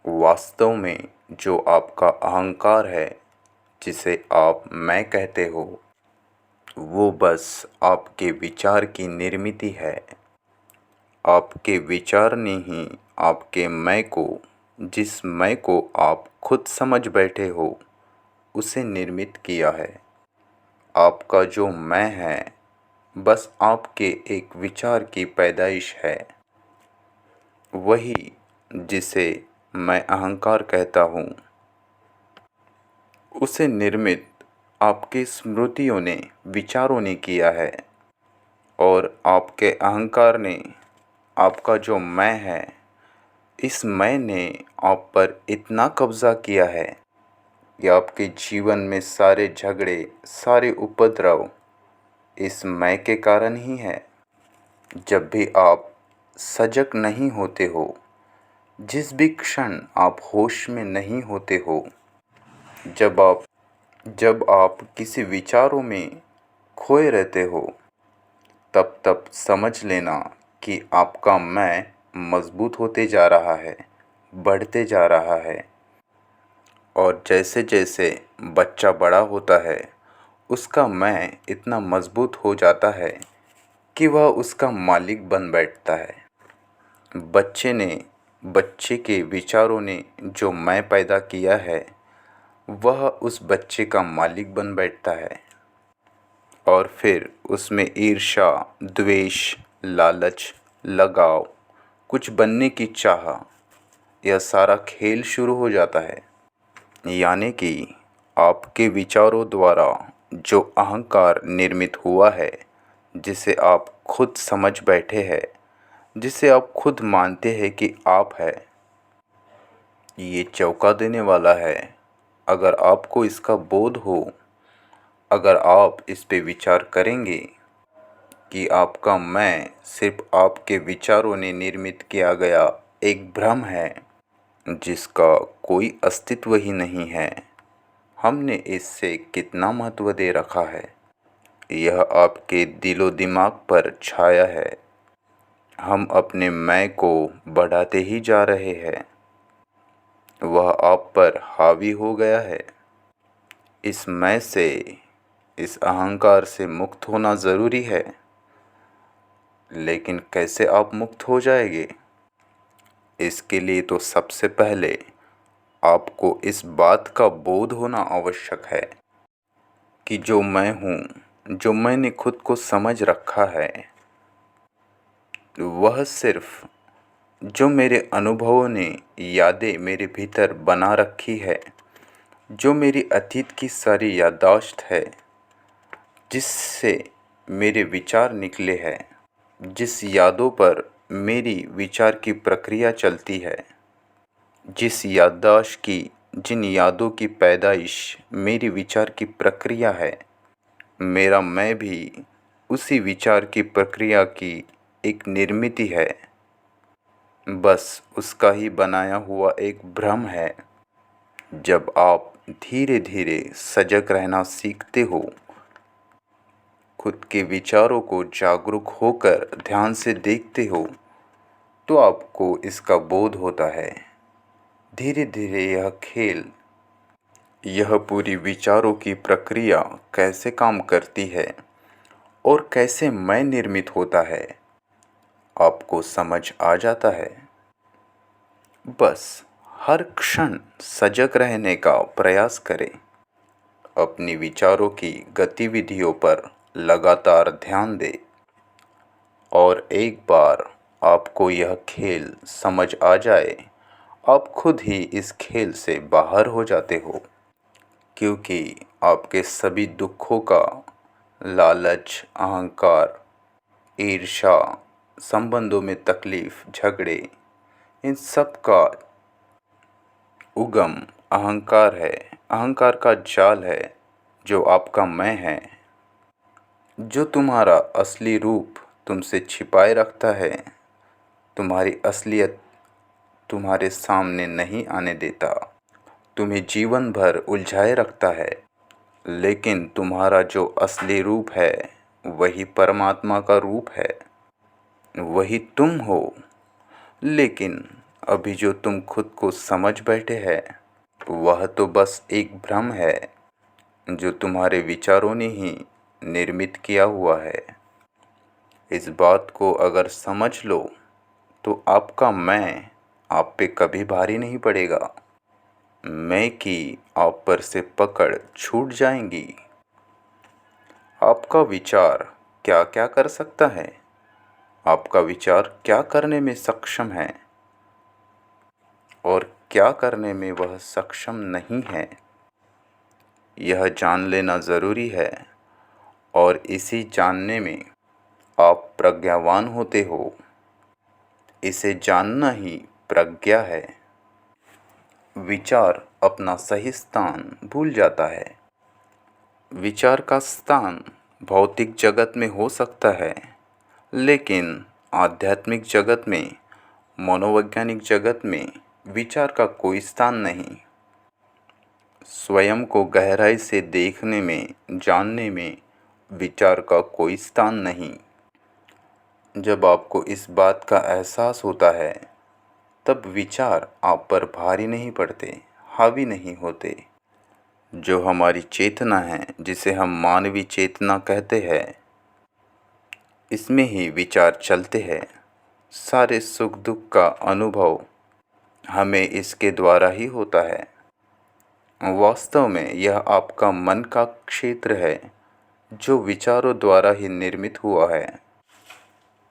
वास्तव में जो आपका अहंकार है, जिसे आप मैं कहते हो, वो बस आपके विचार की निर्मित है। आपके विचार ने ही आपके मैं को, जिस मैं को आप खुद समझ बैठे हो, उसे निर्मित किया है। आपका जो मैं है, बस आपके एक विचार की पैदाइश है। वही जिसे मैं अहंकार कहता हूँ, उसे निर्मित आपकी स्मृतियों ने, विचारों ने किया है। और आपके अहंकार ने, आपका जो मैं है, इस मैं ने आप पर इतना कब्ज़ा किया है कि आपके जीवन में सारे झगड़े, सारे उपद्रव इस मैं के कारण ही है। जब भी आप सजग नहीं होते हो, जिस भी क्षण आप होश में नहीं होते हो, जब आप किसी विचारों में खोए रहते हो, तब तब समझ लेना कि आपका मैं मजबूत होते जा रहा है, बढ़ते जा रहा है। और जैसे जैसे बच्चा बड़ा होता है, उसका मैं इतना मजबूत हो जाता है कि वह उसका मालिक बन बैठता है। बच्चे के विचारों ने जो मैं पैदा किया है, वह उस बच्चे का मालिक बन बैठता है। और फिर उसमें ईर्ष्या, द्वेष, लालच, लगाव, कुछ बनने की चाह, यह सारा खेल शुरू हो जाता है। यानी कि आपके विचारों द्वारा जो अहंकार निर्मित हुआ है, जिसे आप खुद समझ बैठे हैं, जिसे आप खुद मानते हैं कि आप है, ये चौंका देने वाला है। अगर आपको इसका बोध हो, अगर आप इस पे विचार करेंगे कि आपका मैं सिर्फ आपके विचारों ने निर्मित किया गया एक भ्रम है, जिसका कोई अस्तित्व ही नहीं है, हमने इससे कितना महत्व दे रखा है, यह आपके दिलो दिमाग पर छाया है। हम अपने मैं को बढ़ाते ही जा रहे हैं, वह आप पर हावी हो गया है। इस मैं से, इस अहंकार से मुक्त होना ज़रूरी है। लेकिन कैसे आप मुक्त हो जाएंगे? इसके लिए तो सबसे पहले आपको इस बात का बोध होना आवश्यक है कि जो मैं हूँ, जो मैंने खुद को समझ रखा है, वह सिर्फ जो मेरे अनुभवों ने, यादें मेरे भीतर बना रखी है, जो मेरी अतीत की सारी याददाश्त है, जिससे मेरे विचार निकले हैं, जिस यादों पर मेरी विचार की प्रक्रिया चलती है, जिस याददाश्त की, जिन यादों की पैदाइश मेरी विचार की प्रक्रिया है, मेरा मैं भी उसी विचार की प्रक्रिया की एक निर्मित है। बस उसका ही बनाया हुआ एक भ्रम है। जब आप धीरे धीरे सजग रहना सीखते हो, खुद के विचारों को जागरूक होकर ध्यान से देखते हो, तो आपको इसका बोध होता है। धीरे धीरे यह खेल, यह पूरी विचारों की प्रक्रिया कैसे काम करती है और कैसे मैं निर्मित होता है, आपको समझ आ जाता है। बस हर क्षण सजग रहने का प्रयास करें। अपनी विचारों की गतिविधियों पर लगातार ध्यान दें। और एक बार आपको यह खेल समझ आ जाए, आप खुद ही इस खेल से बाहर हो जाते हो। क्योंकि आपके सभी दुखों का, लालच, अहंकार, ईर्ष्या, संबंधों में तकलीफ, झगड़े, इन सब का उगम अहंकार है। अहंकार का जाल है, जो आपका मैं है, जो तुम्हारा असली रूप तुमसे छिपाए रखता है, तुम्हारी असलियत तुम्हारे सामने नहीं आने देता, तुम्हें जीवन भर उलझाए रखता है। लेकिन तुम्हारा जो असली रूप है, वही परमात्मा का रूप है, वही तुम हो। लेकिन अभी जो तुम खुद को समझ बैठे हैं वह तो बस एक भ्रम है जो तुम्हारे विचारों ने ही निर्मित किया हुआ है। इस बात को अगर समझ लो तो आपका मैं आप पे कभी भारी नहीं पड़ेगा। मैं की आप पर से पकड़ छूट जाएंगी। आपका विचार क्या क्या कर सकता है, आपका विचार क्या करने में सक्षम है और क्या करने में वह सक्षम नहीं है, यह जान लेना ज़रूरी है। और इसी जानने में आप प्रज्ञावान होते हो। इसे जानना ही प्रज्ञा है। विचार अपना सही स्थान भूल जाता है। विचार का स्थान भौतिक जगत में हो सकता है, लेकिन आध्यात्मिक जगत में, मनोवैज्ञानिक जगत में विचार का कोई स्थान नहीं। स्वयं को गहराई से देखने में, जानने में विचार का कोई स्थान नहीं। जब आपको इस बात का एहसास होता है तब विचार आप पर भारी नहीं पड़ते, हावी नहीं होते। जो हमारी चेतना है, जिसे हम मानवीय चेतना कहते हैं, इसमें ही विचार चलते हैं। सारे सुख दुख का अनुभव हमें इसके द्वारा ही होता है। वास्तव में यह आपका मन का क्षेत्र है जो विचारों द्वारा ही निर्मित हुआ है।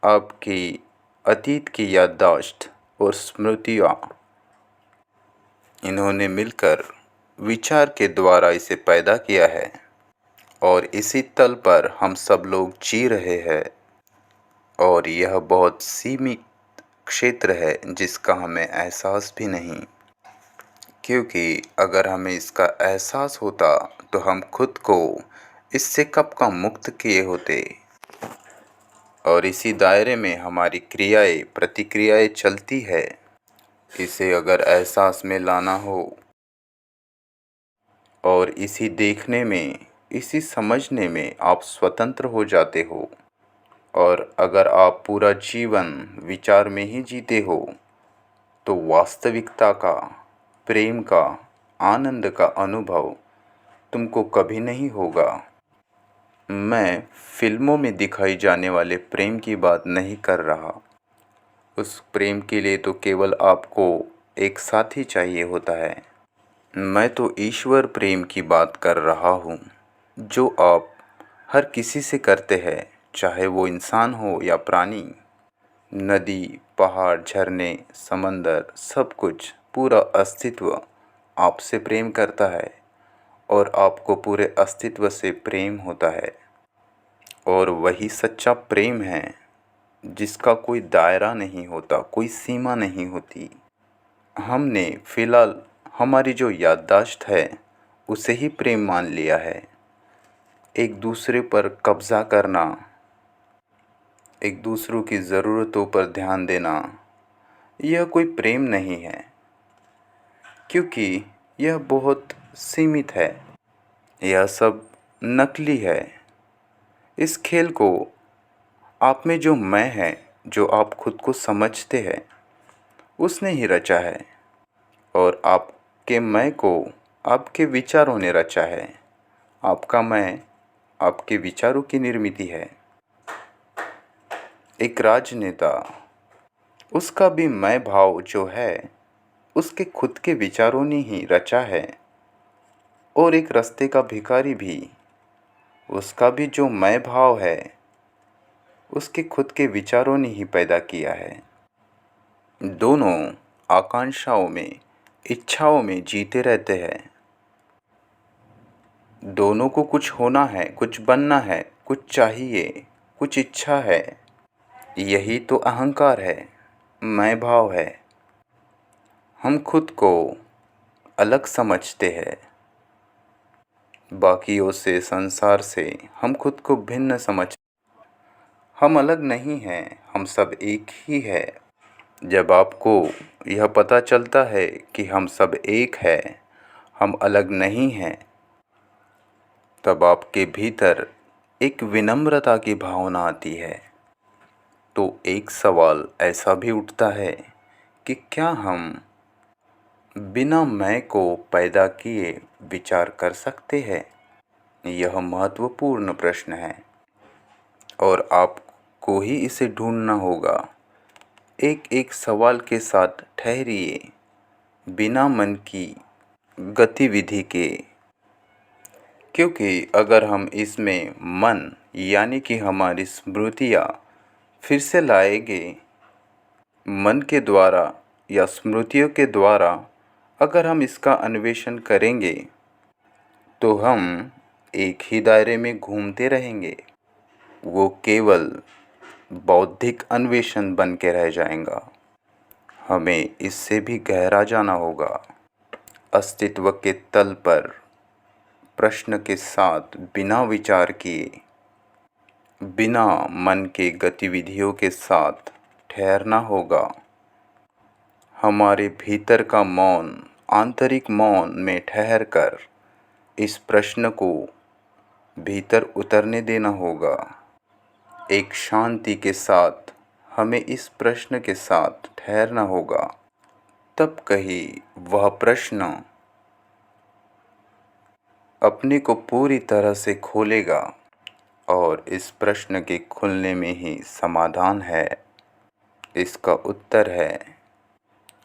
आपकी अतीत की याददाश्त और स्मृतियाँ, इन्होंने मिलकर विचार के द्वारा इसे पैदा किया है और इसी तल पर हम सब लोग जी रहे हैं। और यह बहुत सीमित क्षेत्र है जिसका हमें एहसास भी नहीं, क्योंकि अगर हमें इसका एहसास होता तो हम खुद को इससे कब का मुक्त किए होते। और इसी दायरे में हमारी क्रियाएं प्रतिक्रियाएं चलती है। इसे अगर एहसास में लाना हो और इसी देखने में, इसी समझने में आप स्वतंत्र हो जाते हो। और अगर आप पूरा जीवन विचार में ही जीते हो तो वास्तविकता का, प्रेम का, आनंद का अनुभव तुमको कभी नहीं होगा। मैं फिल्मों में दिखाई जाने वाले प्रेम की बात नहीं कर रहा। उस प्रेम के लिए तो केवल आपको एक साथी चाहिए होता है। मैं तो ईश्वर प्रेम की बात कर रहा हूँ, जो आप हर किसी से करते हैं, चाहे वो इंसान हो या प्राणी। नदी, पहाड़, झरने, समंदर, सब कुछ, पूरा अस्तित्व आपसे प्रेम करता है और आपको पूरे अस्तित्व से प्रेम होता है। और वही सच्चा प्रेम है जिसका कोई दायरा नहीं होता, कोई सीमा नहीं होती। हमने फिलहाल हमारी जो याददाश्त है उसे ही प्रेम मान लिया है। एक दूसरे पर कब्ज़ा करना, एक दूसरों की ज़रूरतों पर ध्यान देना, यह कोई प्रेम नहीं है, क्योंकि यह बहुत सीमित है। यह सब नकली है। इस खेल को आप में जो मैं है, जो आप खुद को समझते हैं, उसने ही रचा है। और आपके मैं को आपके विचारों ने रचा है। आपका मैं आपके विचारों की निर्मित है। एक राजनेता, उसका भी मैं भाव जो है उसके खुद के विचारों ने ही रचा है। और एक रास्ते का भिखारी भी, उसका भी जो मैं भाव है उसके खुद के विचारों ने ही पैदा किया है। दोनों आकांक्षाओं में, इच्छाओं में जीते रहते हैं। दोनों को कुछ होना है, कुछ बनना है, कुछ चाहिए, कुछ इच्छा है। यही तो अहंकार है, मैं भाव है। हम खुद को अलग समझते हैं। बाकियों से, संसार से हम खुद को भिन्न समझ। हम अलग नहीं हैं, हम सब एक ही है। जब आपको यह पता चलता है कि हम सब एक हैं, हम अलग नहीं हैं, तब आपके भीतर एक विनम्रता की भावना आती है। तो एक सवाल ऐसा भी उठता है कि क्या हम बिना मैं को पैदा किए विचार कर सकते हैं? यह महत्वपूर्ण प्रश्न है और आपको ही इसे ढूंढना होगा। एक एक सवाल के साथ ठहरिए, बिना मन की गतिविधि के, क्योंकि अगर हम इसमें मन यानी कि हमारी स्मृतियाँ फिर से लाएंगे, मन के द्वारा या स्मृतियों के द्वारा अगर हम इसका अन्वेषण करेंगे तो हम एक ही दायरे में घूमते रहेंगे। वो केवल बौद्धिक अन्वेषण बन के रह जाएगा। हमें इससे भी गहरा जाना होगा। अस्तित्व के तल पर प्रश्न के साथ बिना विचार किए, बिना मन के गतिविधियों के साथ ठहरना होगा। हमारे भीतर का मौन, आंतरिक मौन में ठहर कर इस प्रश्न को भीतर उतरने देना होगा। एक शांति के साथ हमें इस प्रश्न के साथ ठहरना होगा। तब कहीं वह प्रश्न अपने को पूरी तरह से खोलेगा और इस प्रश्न के खुलने में ही समाधान है, इसका उत्तर है।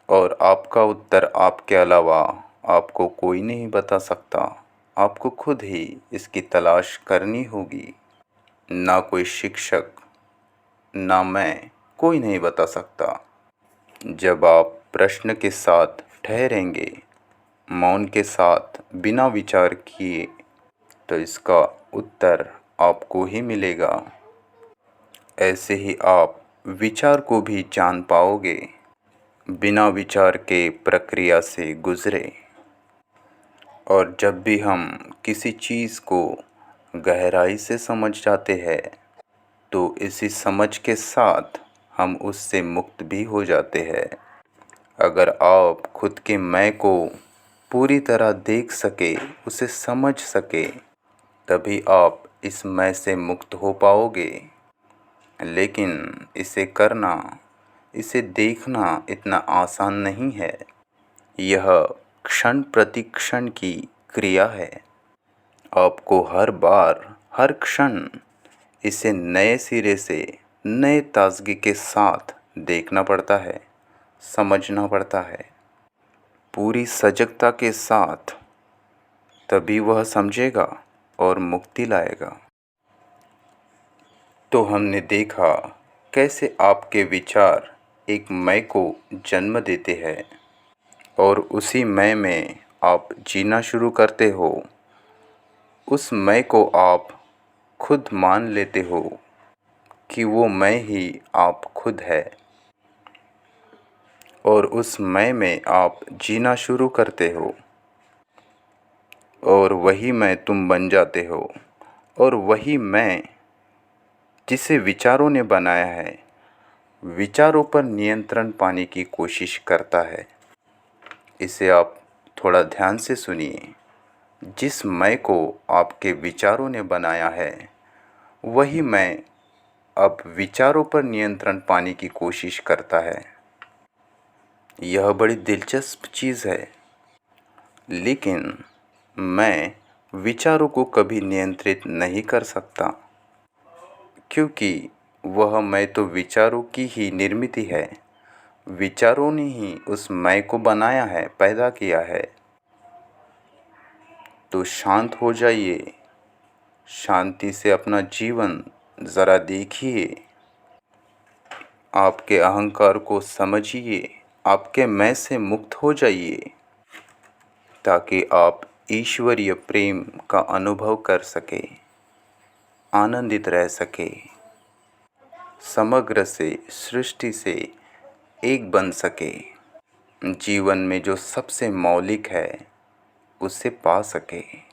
और आपका उत्तर आपके अलावा आपको कोई नहीं बता सकता। आपको खुद ही इसकी तलाश करनी होगी। ना कोई शिक्षक, ना मैं, कोई नहीं बता सकता। जब आप प्रश्न के साथ ठहरेंगे, मौन के साथ बिना विचार किए, तो इसका उत्तर आपको ही मिलेगा। ऐसे ही आप विचार को भी जान पाओगे, बिना विचार के प्रक्रिया से गुजरे। और जब भी हम किसी चीज़ को गहराई से समझ जाते हैं, तो इसी समझ के साथ हम उससे मुक्त भी हो जाते हैं। अगर आप खुद के मैं को पूरी तरह देख सके, उसे समझ सके, तभी आप इस मैं से मुक्त हो पाओगे। लेकिन इसे करना, इसे देखना इतना आसान नहीं है। यह क्षण प्रति क्षण की क्रिया है। आपको हर बार, हर क्षण इसे नए सिरे से, नए ताजगी के साथ देखना पड़ता है, समझना पड़ता है, पूरी सजगता के साथ। तभी वह समझेगा और मुक्ति लाएगा। तो हमने देखा कैसे आपके विचार एक मैं को जन्म देते हैं और उसी मैं में आप जीना शुरू करते हो। उस मैं को आप खुद मान लेते हो कि वो मैं ही आप खुद है, और उस मैं में आप जीना शुरू करते हो और वही मैं तुम बन जाते हो। और वही मैं जिसे विचारों ने बनाया है, विचारों पर नियंत्रण पाने की कोशिश करता है। इसे आप थोड़ा ध्यान से सुनिए। जिस मैं को आपके विचारों ने बनाया है, वही मैं अब विचारों पर नियंत्रण पाने की कोशिश करता है। यह बड़ी दिलचस्प चीज़ है। लेकिन मैं विचारों को कभी नियंत्रित नहीं कर सकता, क्योंकि वह मैं तो विचारों की ही निर्मित है। विचारों ने ही उस मैं को बनाया है, पैदा किया है। तो शांत हो जाइए, शांति से अपना जीवन ज़रा देखिए, आपके अहंकार को समझिए, आपके मैं से मुक्त हो जाइए, ताकि आप ईश्वरीय प्रेम का अनुभव कर सके, आनंदित रह सके, समग्र से, सृष्टि से एक बन सके, जीवन में जो सबसे मौलिक है उसे पा सके।